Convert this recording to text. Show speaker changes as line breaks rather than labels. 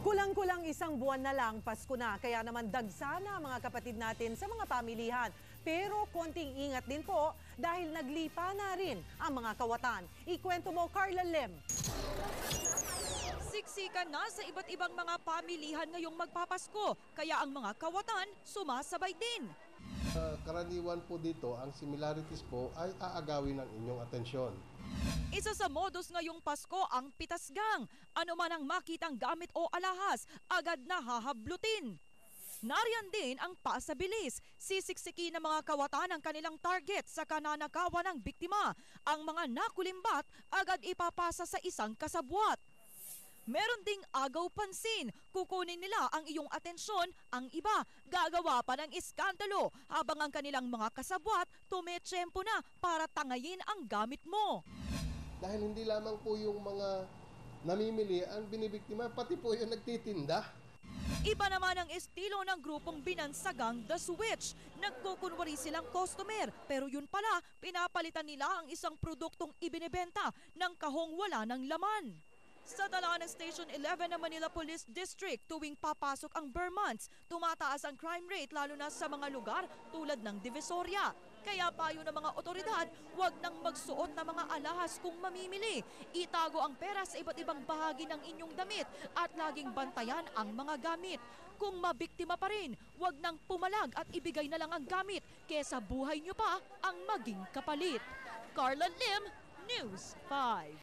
Kulang-kulang isang buwan na lang, Pasko na. Kaya naman dagsana mga kapatid natin sa mga pamilihan. Pero konting ingat din po dahil naglipa na rin ang mga kawatan. Ikwento mo, Carla Lim.
Siksikan na sa iba't ibang mga pamilihan ngayong magpapasko. Kaya ang mga kawatan sumasabay din.
Karaniwan po dito, ang similarities po ay aagawin ng inyong atensyon.
Isa sa modus ngayong Pasko ang pitasgang. Ano man ang makitang gamit o alahas, agad na hahablutin. Nariyan din ang pasabilis. Sisiksiki ng mga kawatan ang kanilang target sa kananakawan ng biktima. Ang mga nakulimbat agad ipapasa sa isang kasabwat. Meron ding agaw pansin. Kukunin nila ang iyong atensyon, ang iba gagawa pa ng iskandalo habang ang kanilang mga kasabwat tumetsyempo na para tangayin ang gamit mo.
Dahil hindi lamang po yung mga namimili ang binibiktima, pati po yung nagtitinda.
Iba naman ang estilo ng grupong binansagang The Switch. Nagkukunwari silang customer, pero yun pala, pinapalitan nila ang isang produktong ibinebenta ng kahong wala ng laman. Sa tala ng Station 11 ng Manila Police District, tuwing papasok ang Burr months, tumataas ang crime rate lalo na sa mga lugar tulad ng Divisoria. Kaya payo ng mga otoridad, huwag nang magsuot ng mga alahas kung mamimili. Itago ang pera sa iba't ibang bahagi ng inyong damit at laging bantayan ang mga gamit. Kung mabiktima pa rin, huwag nang pumalag at ibigay na lang ang gamit kesa buhay nyo pa ang maging kapalit. Carla Lim, News 5.